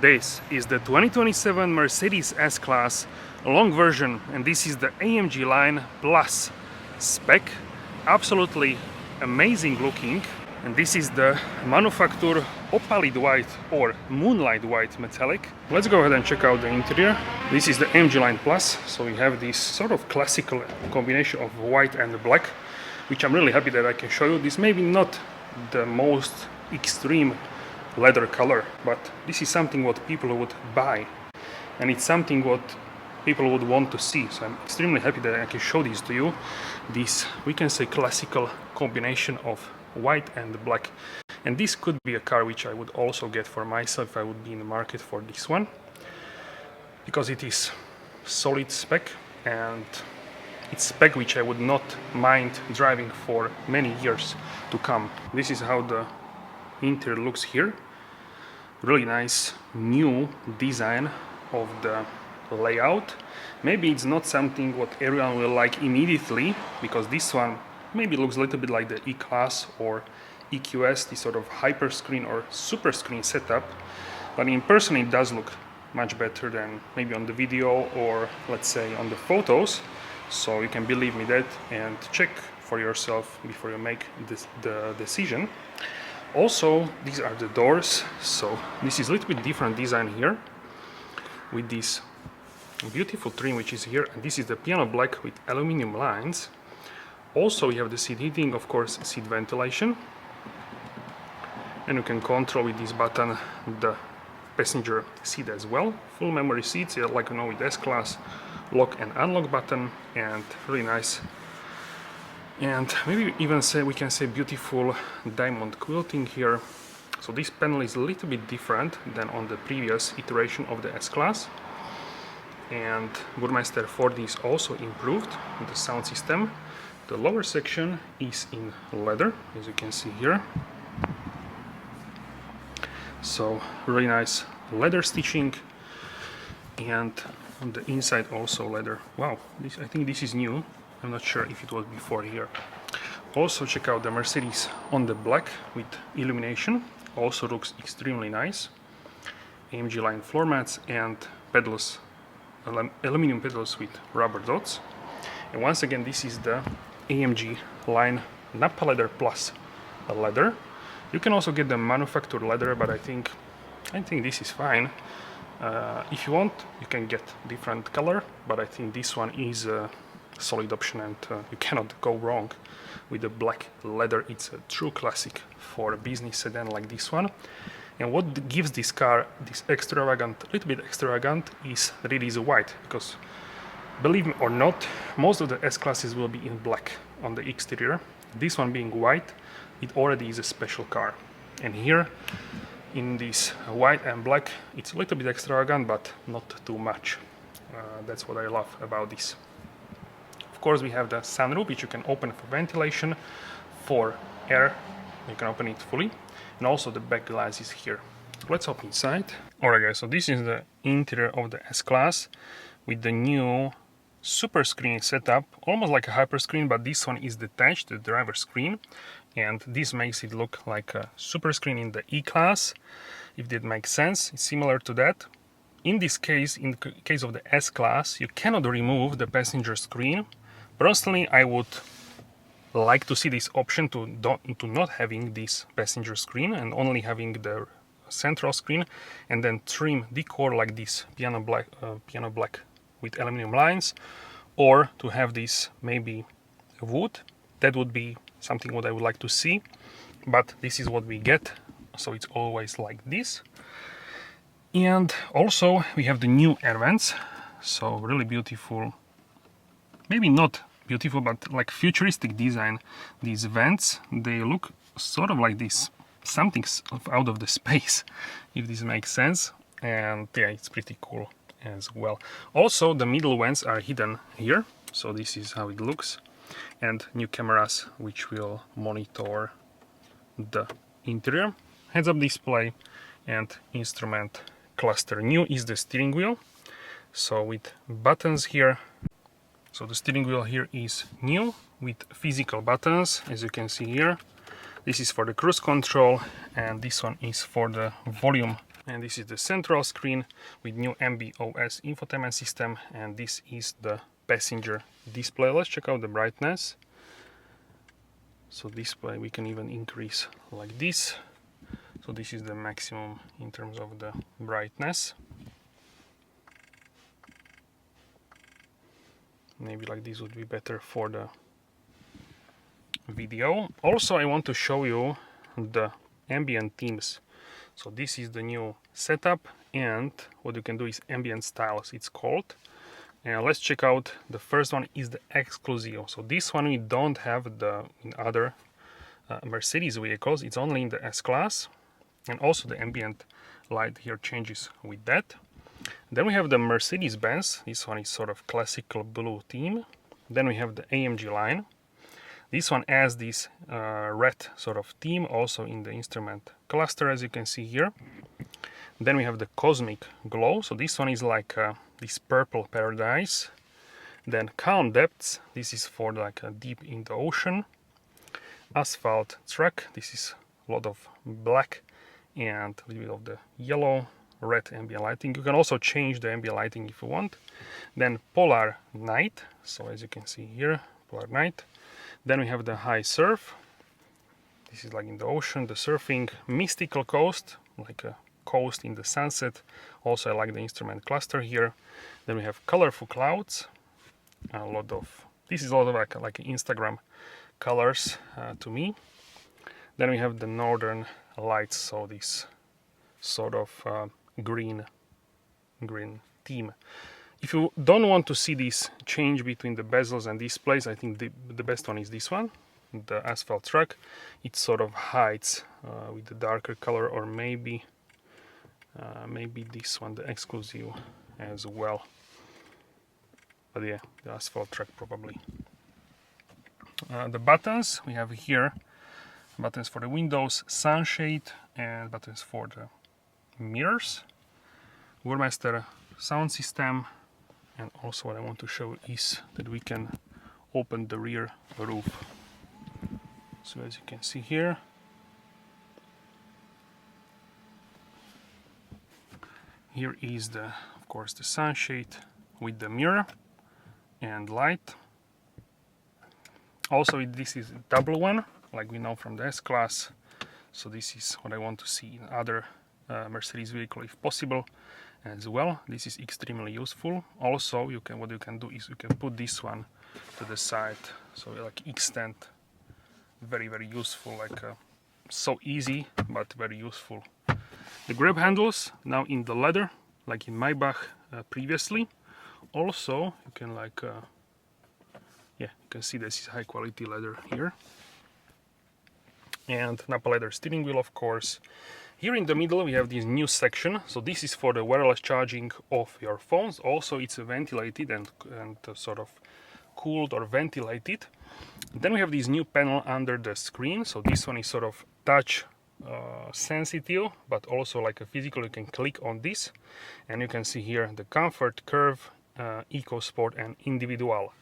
This is the 2027 Mercedes S-Class long version, and this is the AMG line plus spec. Absolutely amazing looking, and this is the manufacturer opalite white or moonlight white metallic. Let's go ahead and check out the interior. This is the AMG line plus, so we have this sort of classical combination of white and black, which I'm really happy that I can show you. This may be not the most extreme leather color, but this is something what people would buy, and it's something what people would want to see. So I'm extremely happy that I can show this to you. This, we can say, classical combination of white and black. And this could be a car which I would also get for myself if I would be in the market for this one, because it is solid spec, and it's spec which I would not mind driving for many years to come. This is how the interior looks here. Really nice new design of the layout. Maybe it's not something what everyone will like immediately, because this one maybe looks a little bit like the E-Class or EQS, this sort of hyper screen or super screen setup, but in person it does look much better than maybe on the video or let's say on the photos. So you can believe me that and check for yourself before you make the decision. Also, these are the doors, so this is a little bit different design here with this beautiful trim which is here, and this is the piano black with aluminum lines. Also we have the seat heating, of course seat ventilation, and you can control with this button the passenger seat as well. Full memory seats, like you know with S-Class, lock and unlock button, and really nice. And maybe even say we can say beautiful diamond quilting here. So this panel is a little bit different than on the previous iteration of the S-Class. And Burmeister 4D is also improved in the sound system. The lower section is in leather, as you can see here. So really nice leather stitching, and on the inside also leather. Wow, I think this is new. I'm not sure if it was before here. Also check out the Mercedes on the black with illumination. Also looks extremely nice. AMG line floor mats and pedals, aluminum pedals with rubber dots. And once again, this is the AMG line Nappa leather plus leather. You can also get the manufactured leather, but I think this is fine. If you want, you can get different color, but I think this one is a solid option, and you cannot go wrong with the black leather. It's a true classic for a business sedan like this one. And what gives this car this extravagant, little bit extravagant, is that it is white, because believe me or not, most of the S-Classes will be in black on the exterior. This one being white, it already is a special car. And here in this white and black, it's a little bit extravagant, but not too much. That's what I love about this. Of course, we have the sunroof, which you can open for ventilation, for air. You can open it fully, and also the back glass is here. Let's hop inside. Alright guys, so this is the interior of the S-Class with the new super screen setup, almost like a hyper screen, but this one is detached, the driver screen, and this makes it look like a super screen in the E-Class, if that makes sense. It's similar to that. In this case, in the case of the S-Class, you cannot remove the passenger screen. Personally, I would like to see this option to not having this passenger screen and only having the central screen, and then trim decor like this piano black with aluminum lines, or to have this maybe wood. That would be something what I would like to see, but this is what we get, so it's always like this. And also we have the new air vents, so really beautiful, maybe not beautiful, but like futuristic design. These vents, they look sort of like this, something out of the space, if this makes sense. And yeah, it's pretty cool as well. Also the middle vents are hidden here, so this is how it looks. And new cameras which will monitor the interior, heads-up display, and instrument cluster. New is the steering wheel, so with buttons here. So the steering wheel here is new with physical buttons, as you can see here. This is for the cruise control, and this one is for the volume And this is the central screen with new MB.OS infotainment system, and this is the passenger display. Let's check out the brightness. So display we can even increase like this. So this is the maximum in terms of the brightness. Maybe like this would be better for the video. Also, I want to show you the ambient themes. So this is the new setup, and what you can do is ambient styles, it's called. And let's check out. The first one is the exclusive. So this one we don't have in other Mercedes vehicles. It's only in the S-Class, and also the ambient light here changes with that. Then we have the Mercedes-Benz. This one is sort of classical blue theme. Then we have the AMG line. This one has this red sort of theme also in the instrument cluster, as you can see here. Then we have the cosmic glow. So this one is like this purple paradise. Then calm depths. This is for like deep in the ocean. Asphalt track. This is a lot of black and a little bit of the yellow, red ambient lighting. You can also change the ambient lighting if you want. Then polar night. So as you can see here, polar night. Then we have the high surf. This is like in the ocean, the surfing. Mystical coast, like a coast in the sunset. Also I like the instrument cluster here. Then we have colorful clouds. This is a lot of like Instagram colors to me. Then we have the northern lights, so this sort of green theme. If you don't want to see this change between the bezels and displays, I think the best one is this one, the asphalt track. It sort of hides with the darker color, or maybe this one, the exclusive as well. But yeah, the asphalt track probably. The buttons, we have here buttons for the windows, sunshade, and buttons for the mirrors. Burmester sound system, and also what I want to show is that we can open the rear roof. So as you can see here, here is of course the sunshade with the mirror and light. Also this is a double one, like we know from the S-Class. So this is what I want to see in other Mercedes vehicle if possible as well. This is extremely useful. Also what you can do is you can put this one to the side, so like extend. Very useful, like so easy but very useful. The grab handles now in the leather, like in Maybach previously. Also you can like you can see this is high quality leather here. And Napa leather steering wheel, of course. Here in the middle we have this new section. So this is for the wireless charging of your phones. Also it's ventilated and sort of cooled or ventilated. Then we have this new panel under the screen. So this one is sort of touch sensitive, but also like a physical. You can click on this and you can see here the comfort, curve, eco sport and individual.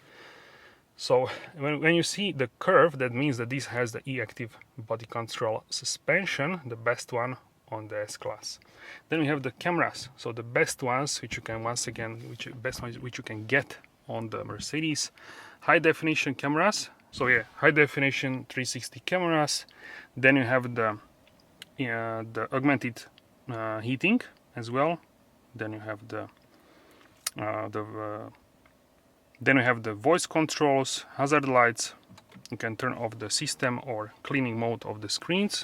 So when you see the curve, that means that this has the e-active body control suspension, the best one on the S-Class. Then we have the cameras, so the best ones which you can which you can get on the Mercedes. High definition cameras, so yeah, high definition 360 cameras. Then you have the augmented heating as well. Then you have then we have the voice controls, hazard lights. You can turn off the system or cleaning mode of the screens.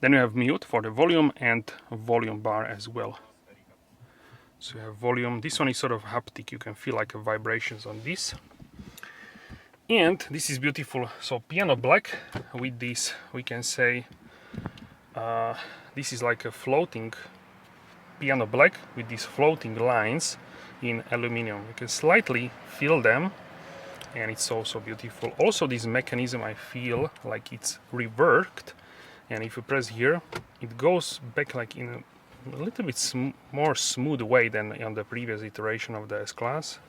Then you have mute for the volume and volume bar as well. So you have volume. This one is sort of haptic. You can feel like a vibrations on this. And this is beautiful. So piano black with this, we can say this is like a floating piano black with these floating lines in aluminum. You can slightly feel them, and it's also beautiful. Also this mechanism, I feel like it's reworked, and if you press here it goes back like in a little bit more smooth way than on the previous iteration of the S-Class.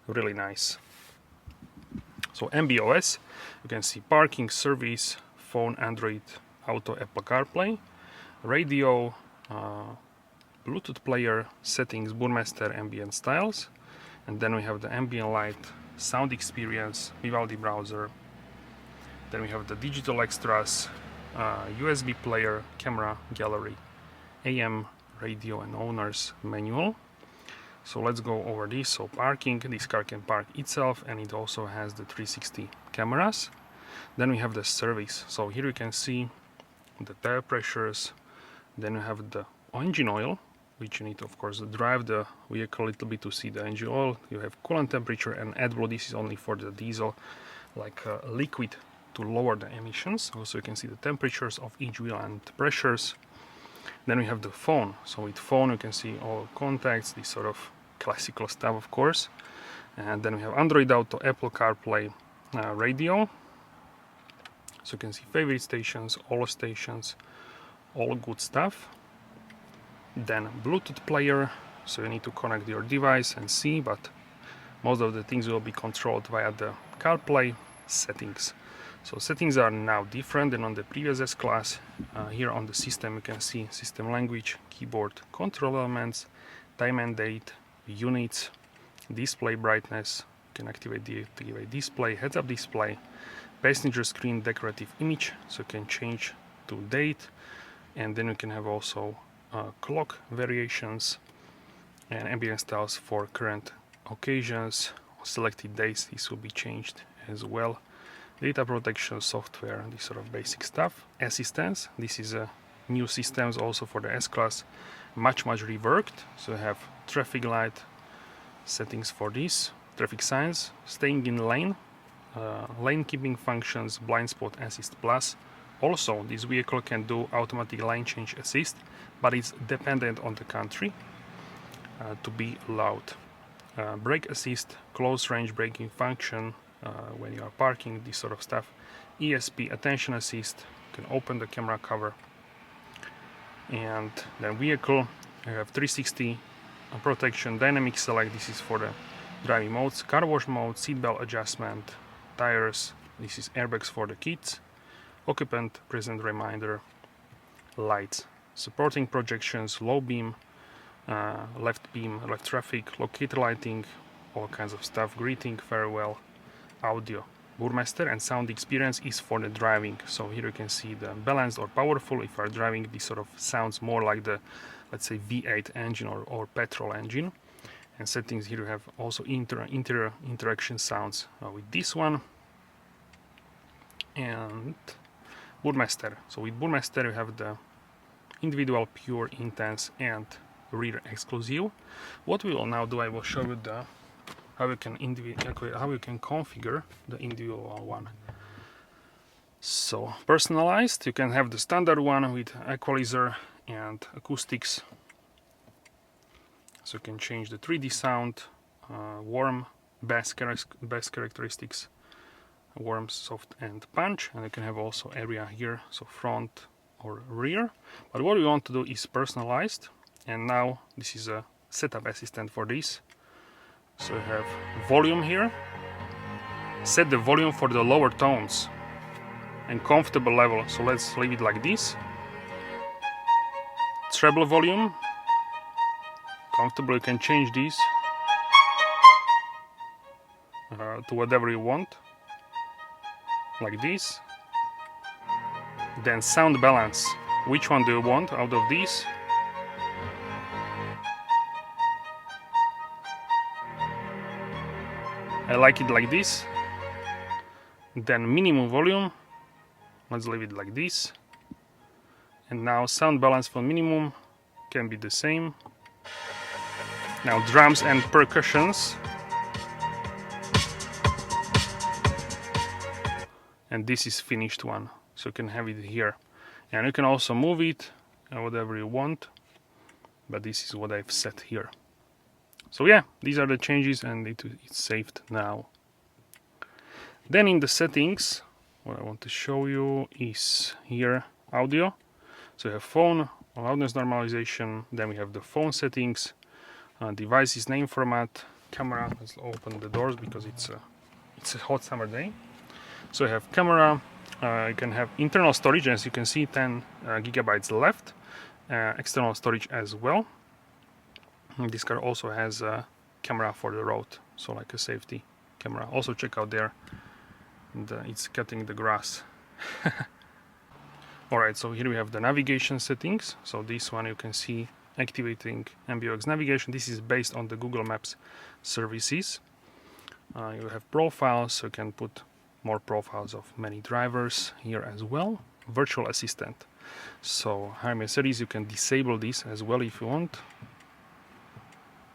Really nice. So MB.OS, you can see parking, service, phone, Android Auto, Apple CarPlay. radio, Bluetooth player, settings, Burmester, ambient styles, and then we have the ambient light, sound experience, Vivaldi browser. Then we have the digital extras, USB player, camera, gallery, AM, radio, and owner's manual. So let's go over this. So parking, this car can park itself, and it also has the 360 cameras. Then we have the service. So here you can see the tire pressures. Then you have the engine oil, which you need to, of course, drive the vehicle a little bit to see the engine oil. You have coolant temperature and AdBlue. This is only for the diesel, like liquid to lower the emissions. Also you can see the temperatures of each wheel and pressures. Then we have the phone. So with phone you can see all contacts, this sort of classical stuff, of course. And then we have Android Auto, Apple CarPlay, radio. So you can see favorite stations, all good stuff. Then Bluetooth player, so you need to connect your device and see, but most of the things will be controlled via the CarPlay settings. So settings are now different than on the previous S-Class. Here on the system you can see system language, keyboard, control elements, time and date, units, display brightness. You can activate the display, heads-up display, passenger screen, decorative image, so you can change to date, and then you can have also clock variations and ambient styles for current occasions, selected days. This will be changed as well. Data protection, software, this sort of basic stuff. Assistance, this is a new systems also for the S-Class, much reworked. So you have traffic light settings for this, traffic signs, staying in lane, lane keeping functions, blind spot assist plus. Also this vehicle can do automatic lane change assist, but it's dependent on the country to be allowed. Brake assist, close range braking function, when you are parking, this sort of stuff. ESP, attention assist, you can open the camera cover. And then vehicle, you have 360 protection, dynamic select, this is for the driving modes, car wash mode, seatbelt adjustment, tires, this is airbags for the kids, occupant present reminder, lights, supporting projections, low beam, left beam, left traffic, locator lighting, all kinds of stuff, greeting, farewell, audio. Burmester and sound experience is for the driving. So here you can see the balanced or powerful. If you are driving, this sort of sounds more like the, let's say, V8 engine or petrol engine. And settings, here you have also interaction sounds with this one. And Burmester. So with Burmester you have the individual, pure, intense, and rear exclusive. What we will now do, I will show you the how you can configure the individual one. So personalized, you can have the standard one with equalizer and acoustics. So you can change the 3D sound, warm, bass characteristics, warm, soft, and punch. And you can have also area here, so front or rear. But what we want to do is personalized. And now this is a setup assistant for this. So you have volume here. Set the volume for the lower tones and comfortable level. So let's leave it like this. Treble volume. Comfortable, you can change this to whatever you want. Like this. Then sound balance. Which one do you want out of these? I like it like this. Then minimum volume, let's leave it like this. And now sound balance for minimum can be the same. Now drums and percussions. And this is finished one, so you can have it here. And you can also move it whatever you want, but this is what I've set here. So yeah, these are the changes, and it's saved now. Then in the settings, what I want to show you is here audio. So you have phone, loudness normalization, then we have the phone settings, devices name format, camera. Let's open the doors because it's a hot summer day. So you have camera, you can have internal storage, as you can see 10 gigabytes left. external storage as well. And this car also has a camera for the road, so like a safety camera. Also check out there, and it's cutting the grass. Alright, so here we have the navigation settings. So this one you can see activating MB.OS navigation. This is based on the Google Maps services. You have profiles, so you can put more profiles of many drivers here as well. Virtual assistant. So hi Mercedes, you can disable this as well if you want.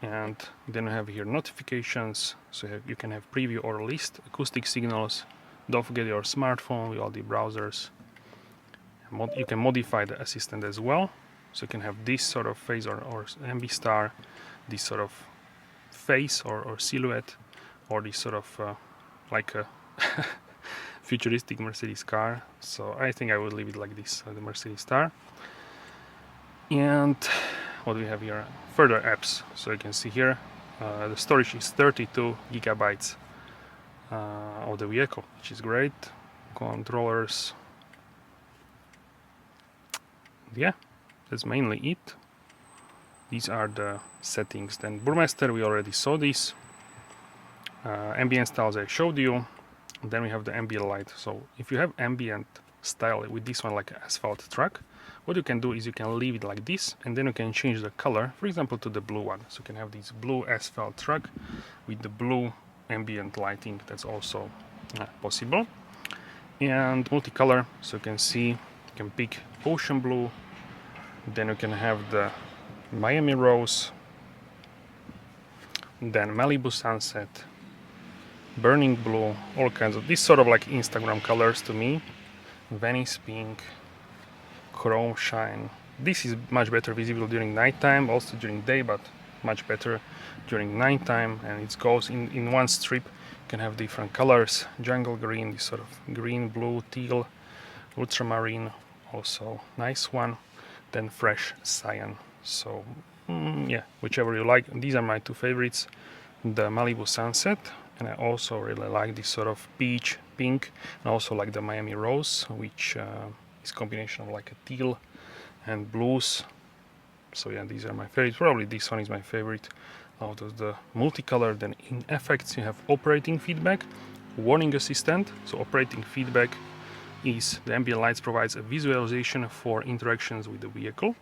And then you have here notifications, so you can have preview or list, acoustic signals. Don't forget your smartphone with all the browsers. You can modify the assistant as well, so you can have this sort of face or MB star, this sort of face or silhouette, or this sort of like a futuristic Mercedes car. So I think I would leave it like this, the Mercedes star. And what do we have here? Further apps. So you can see here the storage is 32 gigabytes of the vehicle, which is great. Controllers. Yeah, that's mainly it. These are the settings. Then Burmester, we already saw this. Ambient styles I showed you. And then we have the ambient light. So if you have ambient style with this one, like an asphalt truck, what you can do is you can leave it like this, and then you can change the color, for example, to the blue one. So you can have this blue asphalt truck with the blue ambient lighting. That's also possible. And multicolor, so you can see, you can pick ocean blue, then you can have the Miami rose, then Malibu sunset, burning blue, all kinds of this sort of like Instagram colors to me. Venice pink, chrome shine. This is much better visible during nighttime, also during day, but much better during nighttime. And it goes in one strip. You can have different colors: jungle green, this sort of green, blue, teal, ultramarine, also nice one. Then fresh cyan. So yeah, whichever you like. These are my two favorites: the Malibu sunset, and I also really like this sort of peach pink, and also like the Miami rose, which is combination of like a teal and blues. So yeah, these are my favorites. Probably this one is my favorite out of the multicolor. Then in effects you have operating feedback, warning assistant. So operating feedback is the ambient lights provides a visualization for interactions with the vehicle.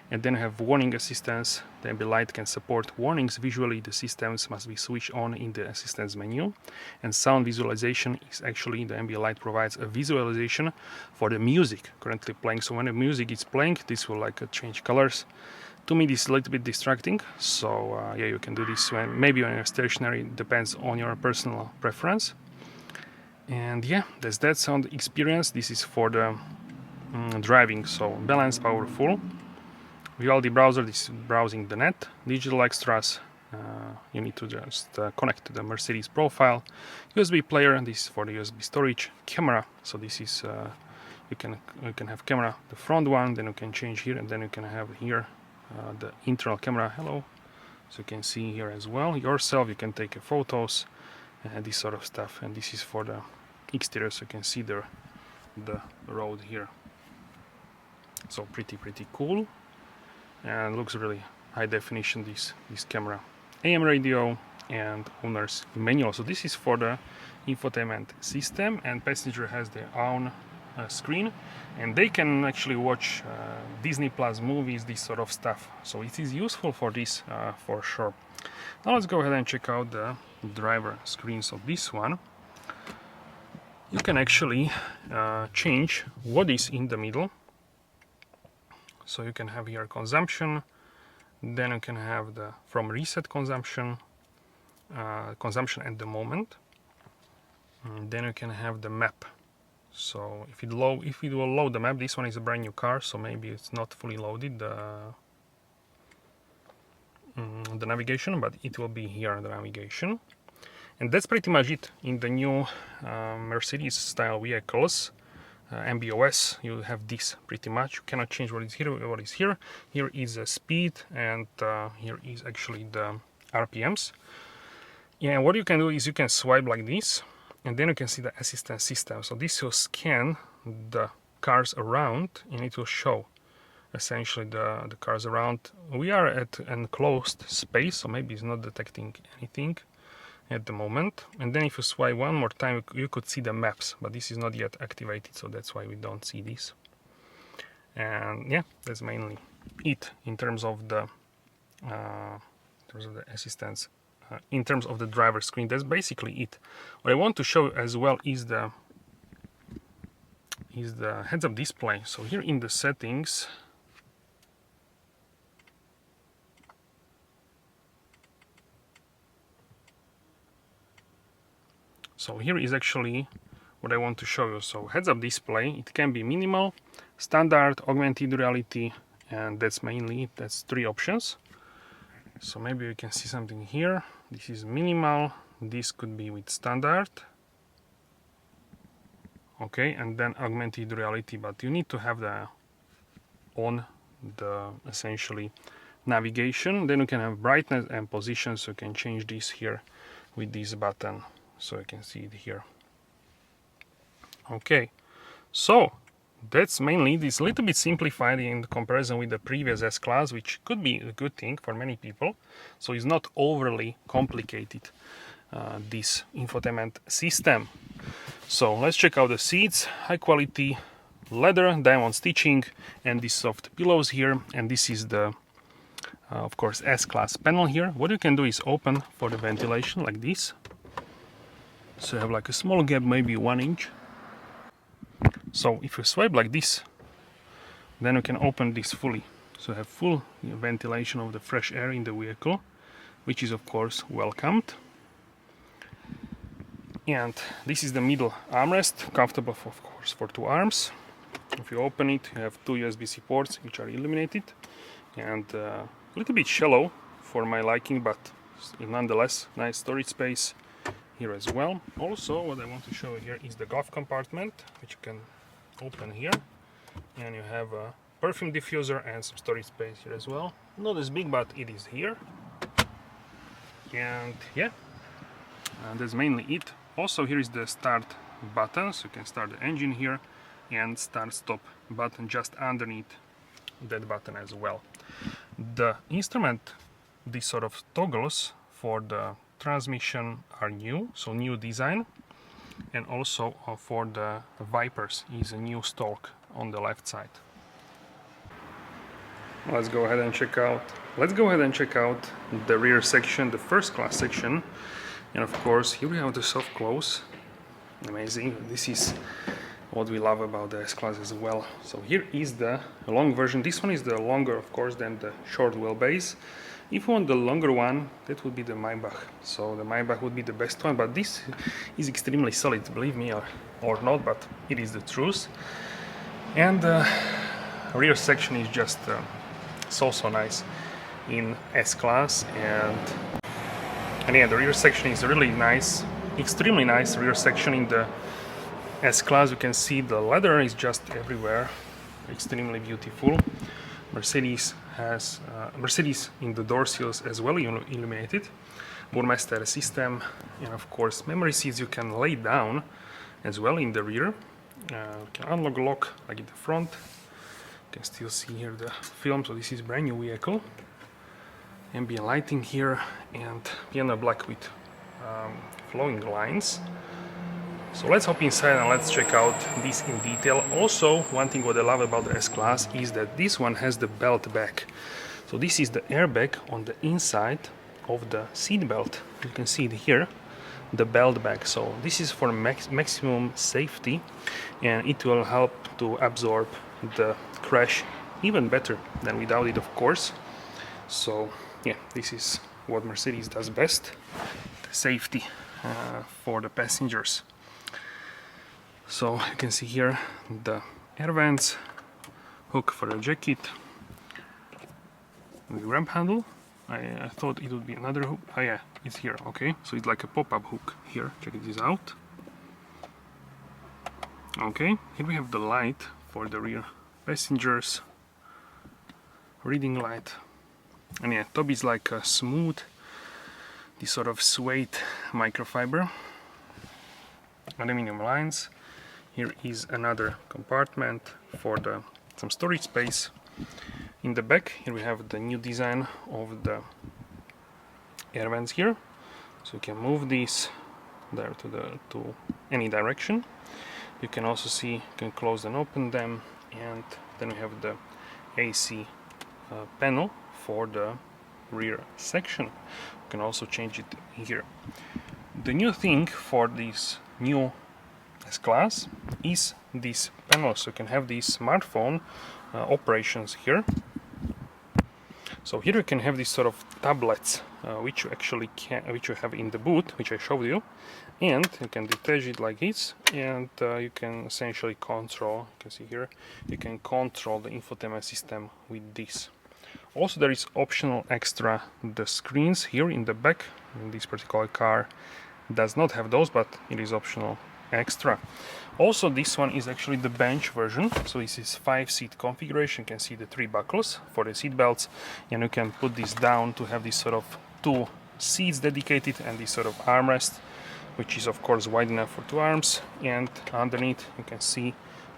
And then have warning assistance. The ambient light can support warnings visually. The systems must be switched on in the assistance menu. And sound visualization is actually the ambient light provides a visualization for the music currently playing. So when the music is playing, this will like change colors. To me, this is a little bit distracting. So yeah, you can do this when maybe when you're stationary. Depends on your personal preference. And yeah, that's that sound experience. This is for the driving. So balanced, powerful. Vivaldi browser, this is browsing the net. Digital extras, you need to just connect to the Mercedes profile. USB player, this is for the USB storage. Camera, so this is you can have camera, the front one, then you can change here, and then you can have here the internal camera. Hello, so you can see here as well yourself. You can take photos and this sort of stuff. And this is for the exterior, so you can see the road here. So pretty cool. And looks really high definition, this camera. AM radio and owner's manual. So this is for the infotainment system, and passenger has their own screen, and they can actually watch Disney Plus movies, this sort of stuff. So it is useful for this for sure. Now let's go ahead and check out the driver screen. So this one, you can actually change what is in the middle. So you can have here consumption, then you can have the from reset consumption, consumption at the moment, and then you can have the map. So if it will load the map, this one is a brand new car, so maybe it's not fully loaded the navigation, but it will be here the navigation. And that's pretty much it in the new Mercedes style vehicles. MB.OS, you have this pretty much. You cannot change what is here. What is here? Here is a speed, and here is actually the RPMs. Yeah, and what you can do is you can swipe like this, and then you can see the assistance system. So this will scan the cars around, and it will show essentially the cars around. We are at an enclosed space, so maybe it's not detecting anything at the moment. And then if you swipe one more time, you could see the maps, but this is not yet activated, so that's why we don't see this. And yeah, that's mainly it in terms of the assistance. In terms of the driver screen, that's basically it. What I want to show as well is the heads-up display. So here in the settings, so here is actually what I want to show you. So heads-up display, it can be minimal, standard, augmented reality, and that's mainly it. That's 3 options. So maybe we can see something here. This is minimal, this could be with standard. Okay, and then augmented reality, but you need to have the essentially navigation. Then you can have brightness and position, so you can change this here with this button, so you can see it here. Okay, so that's mainly this, little bit simplified in comparison with the previous S-Class, which could be a good thing for many people. So it's not overly complicated, this infotainment system. So let's check out the seats. High quality leather, diamond stitching, and these soft pillows here. And this is the, of course, S-Class panel here. What you can do is open for the ventilation like this. So you have like a small gap, maybe 1 inch. So if you swipe like this, then you can open this fully. So you have full ventilation of the fresh air in the vehicle, which is of course welcomed. And this is the middle armrest, comfortable of course for 2 arms. If you open it, you have 2 USB-C ports which are illuminated, and a little bit shallow for my liking, but nonetheless nice storage space here as well. Also, what I want to show you here is the glove compartment, which you can open here, and you have a perfume diffuser and some storage space here as well. Not as big, but it is here. And yeah, that's mainly it. Also, here is the start button, so you can start the engine here, and start stop button just underneath that button as well. The instrument, these sort of toggles for the transmission are new, so new design, and also for the wipers is a new stalk on the left side. Let's go ahead and check out the rear section, the first class section. And of course here we have the soft close. Amazing. This is what we love about the S-Class as well. So here is the long version. This one is the longer, of course, than the short wheelbase. If you want the longer one, that would be the Maybach. So the Maybach would be the best one, but this is extremely solid, believe me or not, but it is the truth. And the rear section is just so nice in S-Class, and yeah, the rear section is really nice, extremely nice rear section in the S-Class. You can see the leather is just everywhere, extremely beautiful. Mercedes has Mercedes in the door seals as well, illuminated. Burmester system, and of course memory seats you can lay down as well in the rear. You can unlock, lock like in the front. You can still see here the film, so this is brand new vehicle. Ambient lighting here, and piano black with flowing lines. So let's hop inside and let's check out this in detail. Also, one thing what I love about the S-Class is that this one has the belt back. So this is the airbag on the inside of the seat belt. You can see it here, the belt back. So this is for maximum safety, and it will help to absorb the crash even better than without it, of course. So yeah, this is what Mercedes does best, the safety for the passengers. So you can see here the air vents, hook for the jacket, the grab handle. I thought it would be another hook. Oh yeah, it's here. Okay, so it's like a pop-up hook here. Check this out. Okay, here we have the light for the rear passengers, reading light, and yeah, top is like a smooth, this sort of suede microfiber, aluminum lines. Here is another compartment for some storage space. In the back here we have the new design of the air vents here, so you can move these there to any direction. You can also see you can close and open them, and then we have the AC panel for the rear section. You can also change it here. The new thing for this new S-Class is this panel, so you can have these smartphone operations here. So here you can have these sort of tablets, which you have in the boot, which I showed you, and you can detach it like this, and you can essentially control. You can see here, you can control the infotainment system with this. Also, there is optional extra the screens here in the back. This particular car does not have those, but it is optional extra. Also, this one is actually the bench version, so this is 5-seat configuration. You can see the 3 buckles for the seat belts, and you can put this down to have this sort of 2 seats dedicated and this sort of armrest, which is of course wide enough for 2 arms. And underneath you can see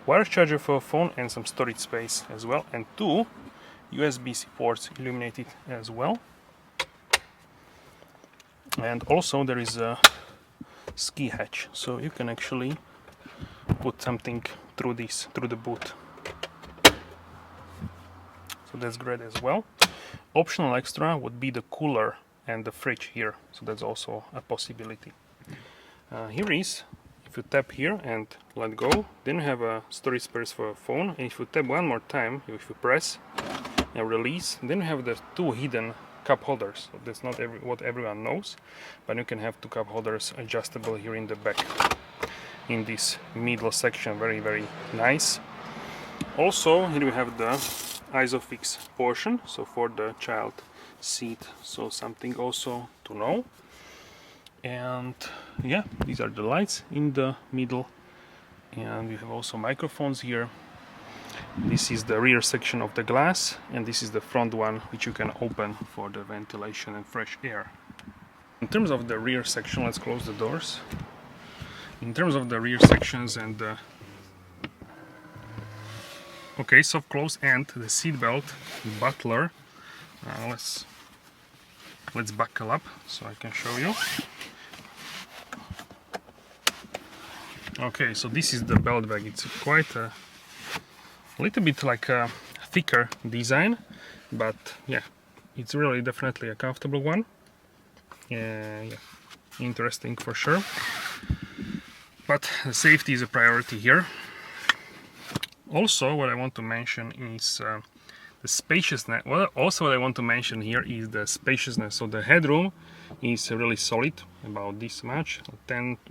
wireless charger for a phone and some storage space as well, and 2 USB-C ports illuminated as well. And also there is a ski hatch, so you can actually put something through the boot. So that's great as well. Optional extra would be the cooler and the fridge here, so that's also a possibility. Here is, if you tap here and let go, then you have a storage space for a phone, and if you tap one more time, if you press and release, then you have the 2 hidden cup holders. So that's not what everyone knows, but you can have 2 cup holders adjustable here in the back, in this middle section. Very, very nice. Also, here we have the ISOFIX portion, so for the child seat, so something also to know. And yeah, these are the lights in the middle, and we have also microphones here. This is the rear section of the glass, and this is the front one, which you can open for the ventilation and fresh air. In terms of the rear section, let's close the doors. In terms of the rear sections and the soft close and the seat belt butler, let's buckle up so I can show you. Okay, so this is the belt bag. It's quite a little bit like a thicker design, but yeah, it's really definitely a comfortable one. Yeah, interesting for sure. But safety is a priority here. Also, what I want to mention is the spaciousness. Well, also what I want to mention here is the spaciousness. So the headroom is really solid, about this much,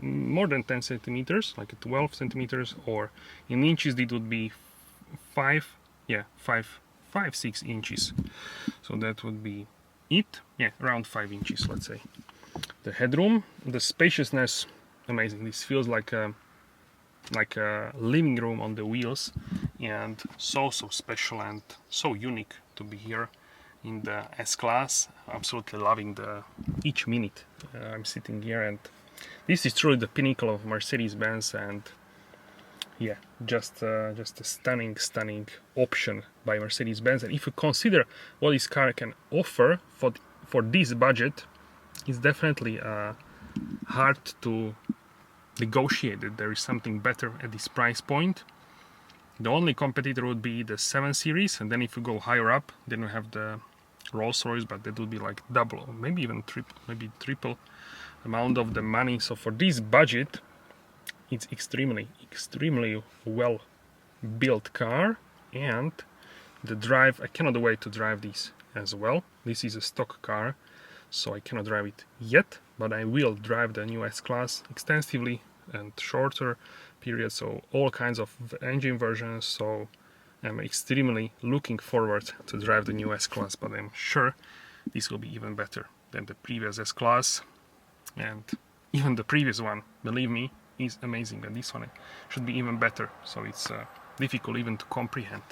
more than 10 centimeters, like 12 centimeters, or in inches it would be 6 inches. So that would be it. Yeah, around 5 inches, let's say. The headroom, the spaciousness, amazing. This feels like a living room on the wheels, and so special and so unique to be here in the S-Class. Absolutely loving each minute I'm sitting here, and this is truly the pinnacle of Mercedes-Benz, and yeah, just a stunning option by Mercedes-Benz. And if you consider what this car can offer for this budget, it's definitely hard to negotiate that there is something better at this price point. The only competitor would be the 7 Series, and then if you go higher up, then you have the Rolls-Royce, but that would be like double or maybe even triple amount of the money. So for this budget, it's extremely well built car, and the drive, I cannot wait to drive this as well. This is a stock car, so I cannot drive it yet, but I will drive the new S-Class extensively and shorter periods, so all kinds of engine versions. So I'm extremely looking forward to drive the new S-Class, but I'm sure this will be even better than the previous S-Class, and even the previous one, believe me, is amazing, but this one should be even better. So it's difficult even to comprehend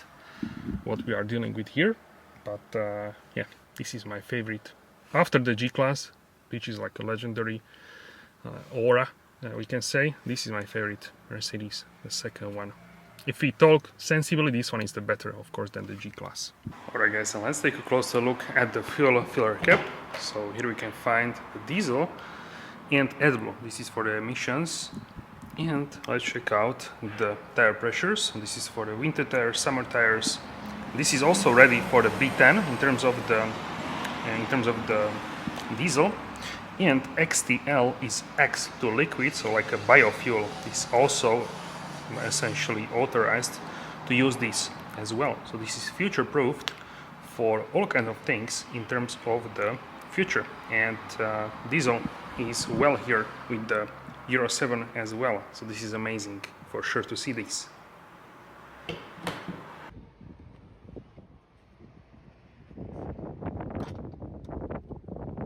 what we are dealing with here. But yeah, this is my favorite. After the G-Class, which is like a legendary aura, we can say, this is my favorite Mercedes, the second one. if we talk sensibly, this one is the better, of course, than the G-Class. Alright guys, and let's take a closer look at the fuel filler cap. So here we can find the diesel and AdBlue. This is for the emissions. And let's check out the tire pressures. This is for the winter tires, summer tires. This is also ready for the B10 in terms of the diesel. And XTL is X to liquid, so like a biofuel is also essentially authorized to use this as well. So this is future proofed for all kinds of things in terms of the future. And diesel is well here with the Euro 7 as well. So this is amazing for sure to see this.